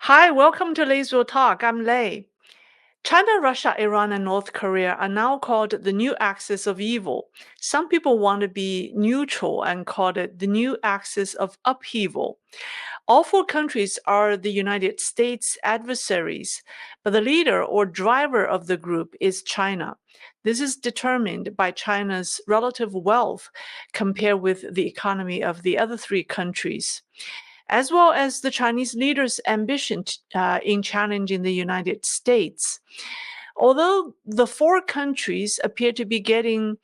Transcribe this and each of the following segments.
Hi, welcome to Leisrealtalk. I'm Lei. China, Russia, Iran, and North Korea are now called the new axis of evil. Some people want to be neutral and call it the new axis of upheaval. All four countries are the United States adversaries, but the leader or driver of the group is China. This is determined by China's relative wealth compared with the economy of the other three countries, as well as the Chinese leader's ambition in challenging the United States. Although the four countries appear to be getting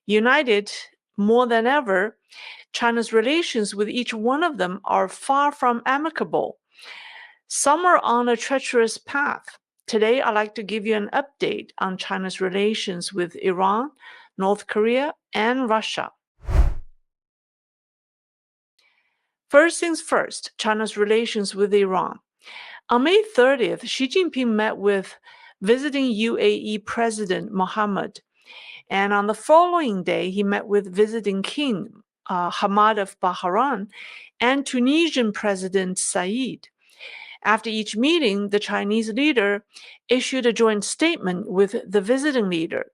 united more than ever, China's relations with each one of them are far from amicable. Some are on a treacherous path. Today, I'd like to give you an update on China's relations with Iran, North Korea, and Russia. First things first, China's relations with Iran. On May 30th, Xi Jinping met with visiting UAE President Mohammed, and on the following day, he met with visiting King Hamad of Bahrain and Tunisian President Said. After each meeting, the Chinese leader issued a joint statement with the visiting leader.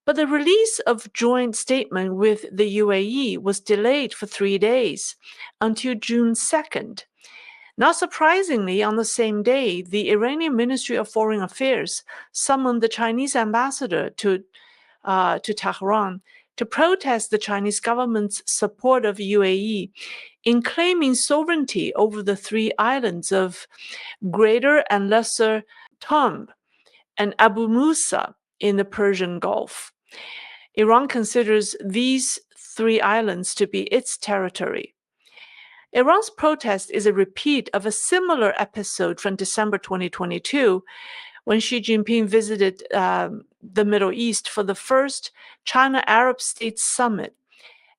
But the release of joint statement with the UAE was delayed for 3 days until June 2nd. Not surprisingly, on the same day, the Iranian Ministry of Foreign Affairs summoned the Chinese ambassador to Tehran to protest the Chinese government's support of UAE in claiming sovereignty over the three islands of Greater and Lesser Thumb and Abu Musa in the Persian Gulf. Iran considers these three islands to be its territory. Iran's protest is a repeat of a similar episode from December 2022 when Xi Jinping visited the Middle East for the first China-Arab States Summit.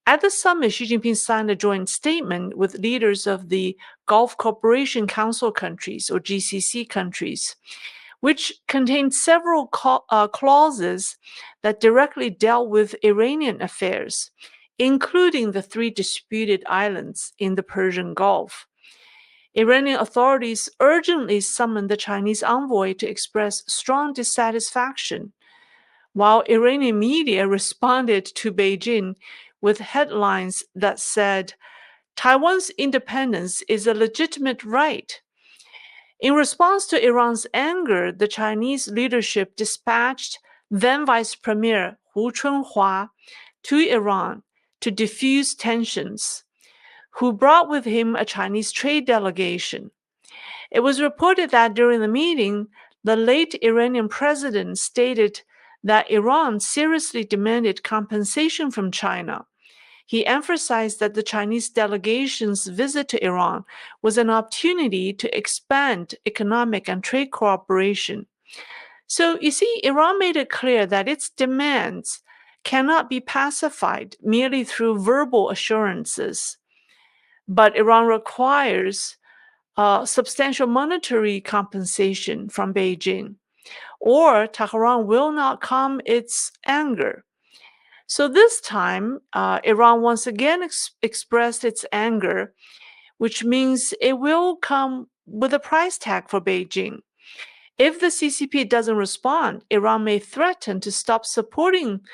At the summit, Xi Jinping signed a joint statement with leaders of the Gulf Cooperation Council countries, or GCC countries, which contained several clauses that directly dealt with Iranian affairs, including the three disputed islands in the Persian Gulf. Iranian authorities urgently summoned the Chinese envoy to express strong dissatisfaction, while Iranian media responded to Beijing with headlines that said, "Taiwan's independence is a legitimate right." In response to Iran's anger, the Chinese leadership dispatched then Vice Premier Hu Chunhua to Iran to diffuse tensions, who brought with him a Chinese trade delegation. It was reported that during the meeting, the late Iranian president stated that Iran seriously demanded compensation from China. He emphasized that the Chinese delegation's visit to Iran was an opportunity to expand economic and trade cooperation. So, you see, Iran made it clear that its demands cannot be pacified merely through verbal assurances. But Iran requires substantial monetary compensation from Beijing, or Tehran will not calm its anger. So this time, Iran once again expressed its anger, which means it will come with a price tag for Beijing. If the CCP doesn't respond, Iran may threaten to stop supporting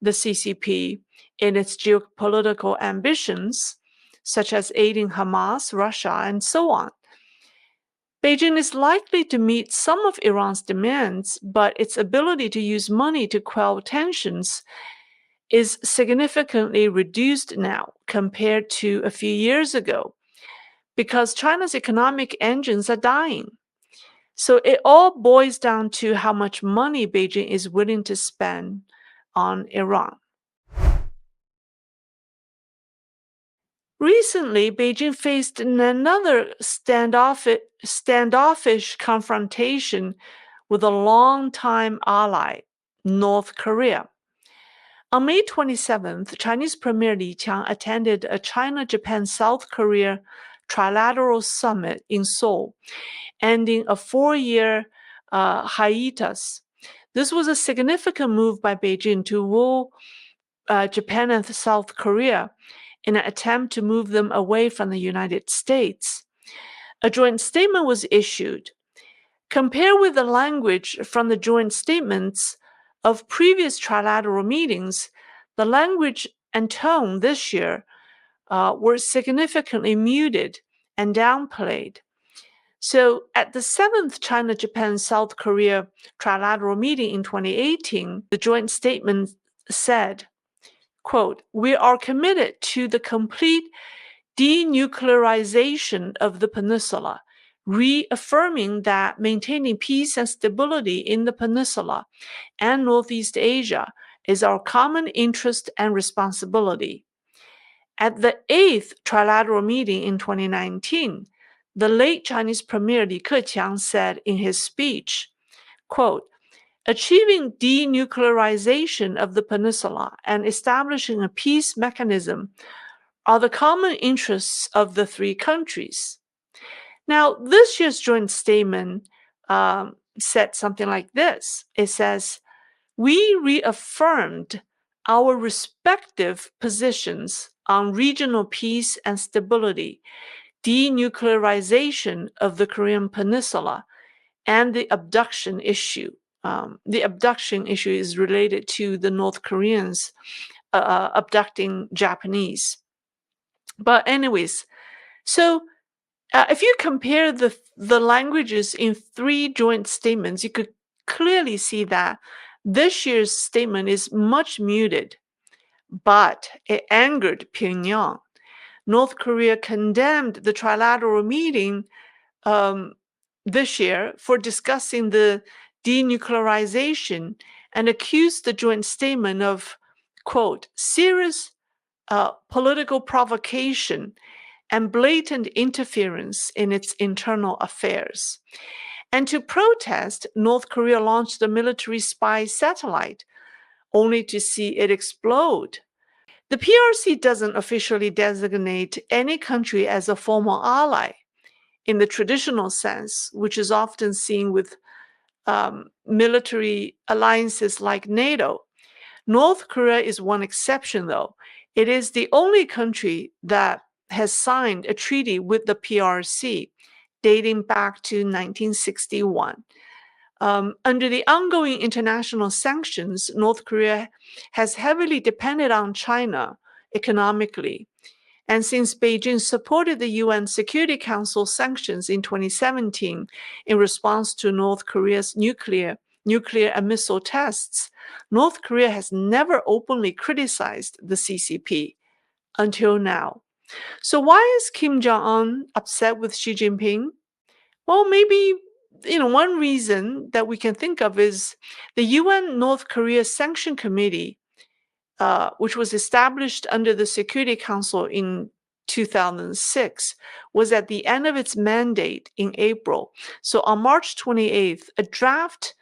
the CCP in its geopolitical ambitions, such as aiding Hamas, Russia, and so on. Beijing is likely to meet some of Iran's demands, but its ability to use money to quell tensions is significantly reduced now compared to a few years ago because China's economic engines are dying. So it all boils down to how much money Beijing is willing to spend on Iran. Recently, Beijing faced another standoffish confrontation with a longtime ally, North Korea. On May 27th, Chinese Premier Li Qiang attended a China-Japan-South Korea trilateral summit in Seoul, ending a 4-year hiatus. This was a significant move by Beijing to woo Japan and South Korea in an attempt to move them away from the United States. a joint statement was issued. Compare with the language from the joint statements of previous trilateral meetings, the language and tone this year were significantly muted and downplayed. So at the 7th China-Japan-South Korea trilateral meeting in 2018, the joint statement said, quote, "We are committed to the complete denuclearization of the peninsula, reaffirming that maintaining peace and stability in the peninsula and Northeast Asia is our common interest and responsibility." At the 8th trilateral meeting in 2019, the late Chinese Premier Li Keqiang said in his speech, quote, "Achieving denuclearization of the peninsula and establishing a peace mechanism are the common interests of the three countries." Now, this year's joint statement said something like this. It says, "We reaffirmed our respective positions on regional peace and stability, denuclearization of the Korean Peninsula, and the abduction issue." The abduction issue is related to the North Koreans abducting Japanese. But anyways, so if you compare the languages in three joint statements, you could clearly see that this year's statement is much muted, but it angered Pyongyang. North Korea condemned the trilateral meeting this year for discussing the denuclearization and accused the joint statement of, quote, "serious political provocation and blatant interference in its internal affairs." And to protest, North Korea launched a military spy satellite, only to see it explode. The PRC doesn't officially designate any country as a formal ally in the traditional sense, which is often seen with military alliances like NATO. North Korea is one exception, though. It is the only country that has signed a treaty with the PRC dating back to 1961. Under the ongoing international sanctions, North Korea has heavily depended on China economically. And since Beijing supported the UN Security Council sanctions in 2017 in response to North Korea's nuclear and missile tests, North Korea has never openly criticized the CCP until now. So why is Kim Jong-un upset with Xi Jinping? Well, maybe one reason that we can think of is the UN North Korea Sanction Committee, which was established under the Security Council in 2006, was at the end of its mandate in April. So on March 28th, a draft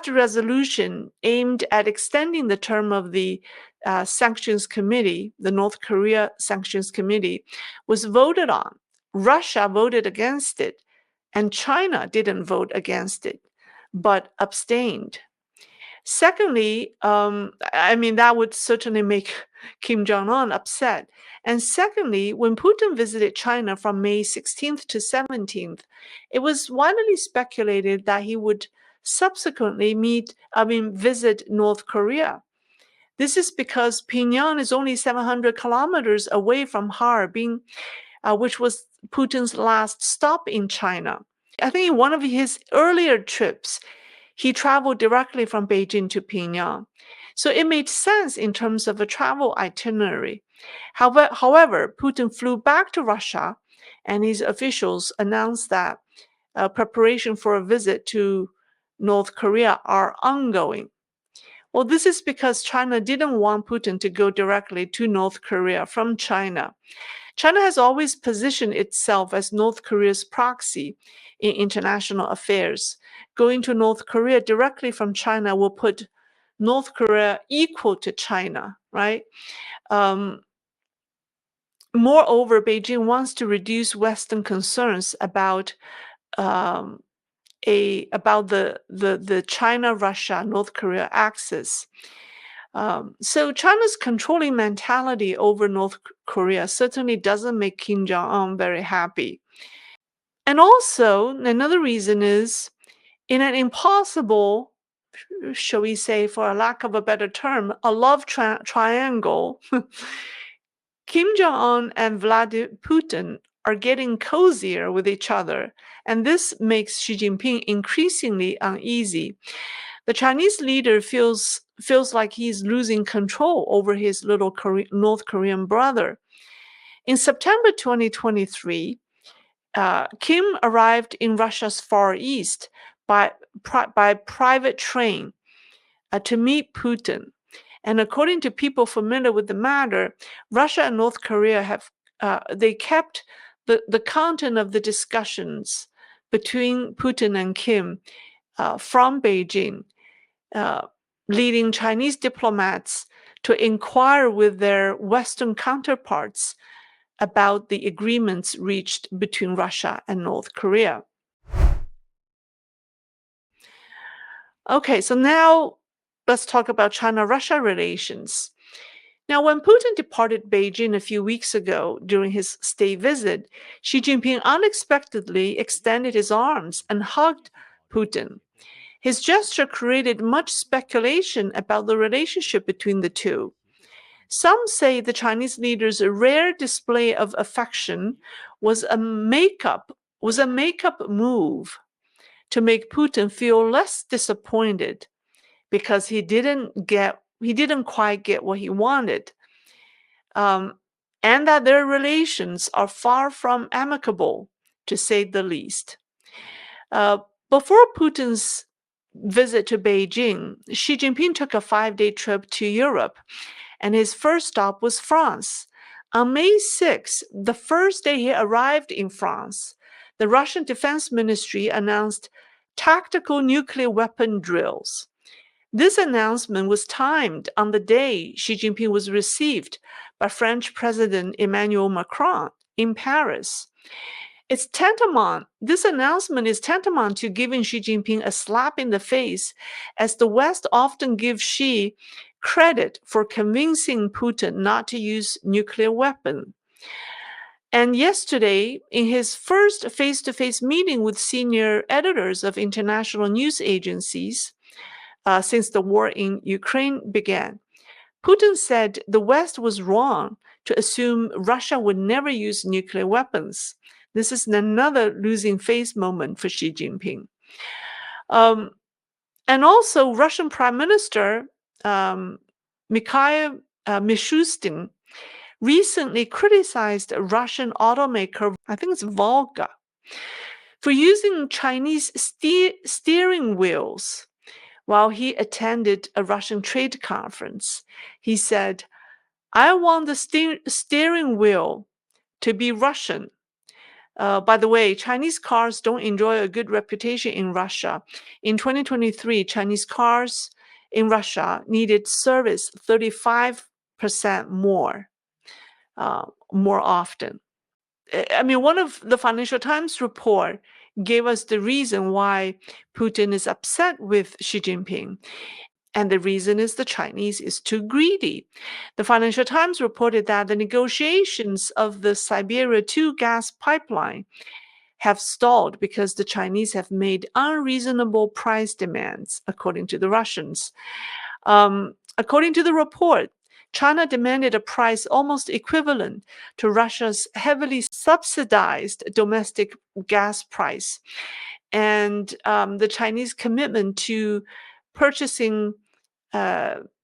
resolution aimed at extending the term of the Sanctions Committee, the North Korea Sanctions Committee, was voted on. Russia voted against it, and China didn't vote against it, but abstained. Secondly, that would certainly make Kim Jong-un upset. And secondly, when Putin visited China from May 16th to 17th, it was widely speculated that he would subsequently visit North Korea. This is because Pyongyang is only 700 kilometers away from Harbin, which was Putin's last stop in China. I think in one of his earlier trips, he traveled directly from Beijing to Pyongyang. So it made sense in terms of a travel itinerary. However, Putin flew back to Russia, and his officials announced that preparation for a visit to North Korea are ongoing. Well, this is because China didn't want Putin to go directly to North Korea from China. China has always positioned itself as North Korea's proxy in international affairs. Going to North Korea directly from China will put North Korea equal to China, right? Moreover, Beijing wants to reduce Western concerns about the China-Russia-North Korea axis. So China's controlling mentality over North Korea certainly doesn't make Kim Jong-un very happy. And also, another reason is in an impossible, shall we say, for a lack of a better term, a love triangle, Kim Jong-un and Vladimir Putin are getting cozier with each other, and this makes Xi Jinping increasingly uneasy. The Chinese leader feels like he's losing control over his little North Korean brother. In September 2023, Kim arrived in Russia's Far East by private train to meet Putin. And according to people familiar with the matter, Russia and North Korea have they kept the content of the discussions between Putin and Kim from Beijing, leading Chinese diplomats to inquire with their Western counterparts about the agreements reached between Russia and North Korea. Okay, so now let's talk about China-Russia relations. Now, when Putin departed Beijing a few weeks ago during his state visit, Xi Jinping unexpectedly extended his arms and hugged Putin. His gesture created much speculation about the relationship between the two. Some say the Chinese leader's rare display of affection was a makeup move to make Putin feel less disappointed because he didn't quite get what he wanted, and that their relations are far from amicable, to say the least. Before Putin's visit to Beijing, Xi Jinping took a 5-day trip to Europe, and his first stop was France. On May 6, the first day he arrived in France, the Russian Defense Ministry announced tactical nuclear weapon drills. This announcement was timed on the day Xi Jinping was received by French President Emmanuel Macron in Paris. This announcement is tantamount to giving Xi Jinping a slap in the face, as the West often gives Xi credit for convincing Putin not to use nuclear weapons. And yesterday, in his first face-to-face meeting with senior editors of international news agencies, since the war in Ukraine began, Putin said the West was wrong to assume Russia would never use nuclear weapons. This is another losing face moment for Xi Jinping. And also, Russian Prime Minister Mikhail Mishustin recently criticized Russian automaker, I think it's Volga, for using Chinese steering wheels while he attended a Russian trade conference. He said, "I want the steering wheel to be Russian." By the way, Chinese cars don't enjoy a good reputation in Russia. In 2023, Chinese cars in Russia needed service 35% more often. I mean, one of the Financial Times report gave us the reason why Putin is upset with Xi Jinping. And the reason is the Chinese is too greedy. The Financial Times reported that the negotiations of the Siberia 2 gas pipeline have stalled because the Chinese have made unreasonable price demands, according to the Russians. According to the report, China demanded a price almost equivalent to Russia's heavily subsidized domestic gas price. And the Chinese commitment to purchasing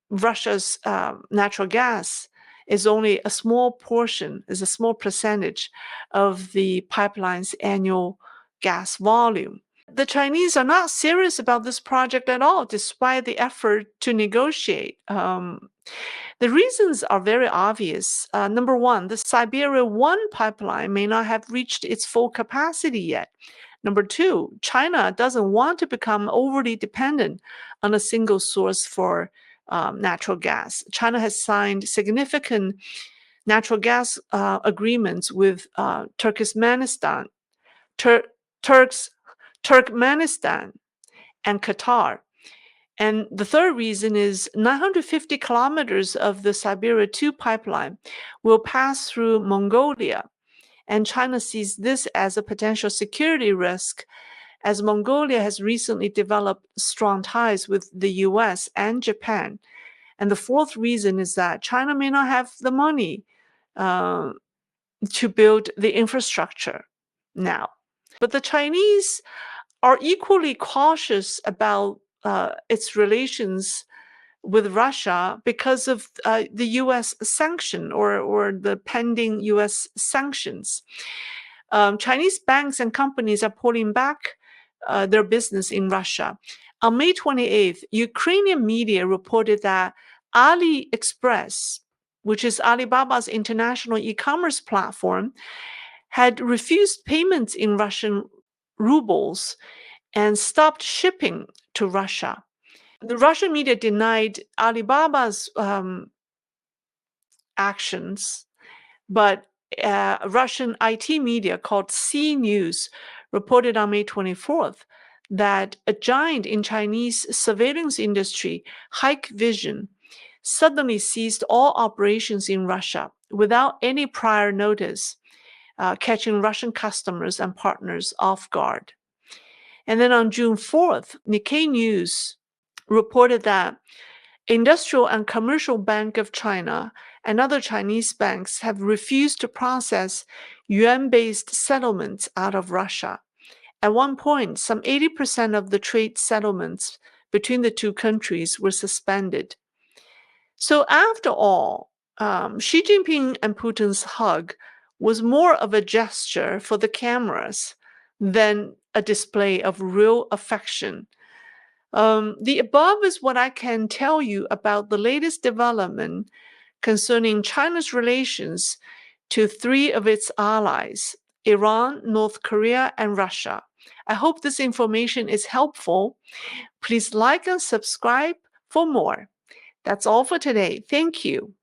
Russia's natural gas is only a small percentage of the pipeline's annual gas volume. The Chinese are not serious about this project at all, despite the effort to negotiate. The reasons are very obvious. Number one, the Siberia 1 pipeline may not have reached its full capacity yet. Number two, China doesn't want to become overly dependent on a single source for natural gas. China has signed significant natural gas agreements with Turkmenistan and Qatar. And the third reason is 950 kilometers of the Siberia 2 pipeline will pass through Mongolia. And China sees this as a potential security risk, as Mongolia has recently developed strong ties with the U.S. and Japan. And the fourth reason is that China may not have the money to build the infrastructure now. But the Chinese are equally cautious about its relations with Russia because of the U.S. sanction or the pending U.S. sanctions. Chinese banks and companies are pulling back their business in Russia. On May 28th, Ukrainian media reported that AliExpress, which is Alibaba's international e-commerce platform, had refused payments in Russian rubles and stopped shipping to Russia. The Russian media denied Alibaba's actions, but Russian IT media called C News reported on May 24th that a giant in Chinese surveillance industry, Hikvision, suddenly ceased all operations in Russia without any prior notice, catching Russian customers and partners off guard. And then on June 4th, Nikkei News reported that Industrial and Commercial Bank of China and other Chinese banks have refused to process yuan-based settlements out of Russia. At one point, some 80% of the trade settlements between the two countries were suspended. So after all, Xi Jinping and Putin's hug was more of a gesture for the cameras than a display of real affection. The above is what I can tell you about the latest development concerning China's relations to three of its allies, Iran, North Korea, and Russia. I hope this information is helpful. Please like and subscribe for more. That's all for today. Thank you.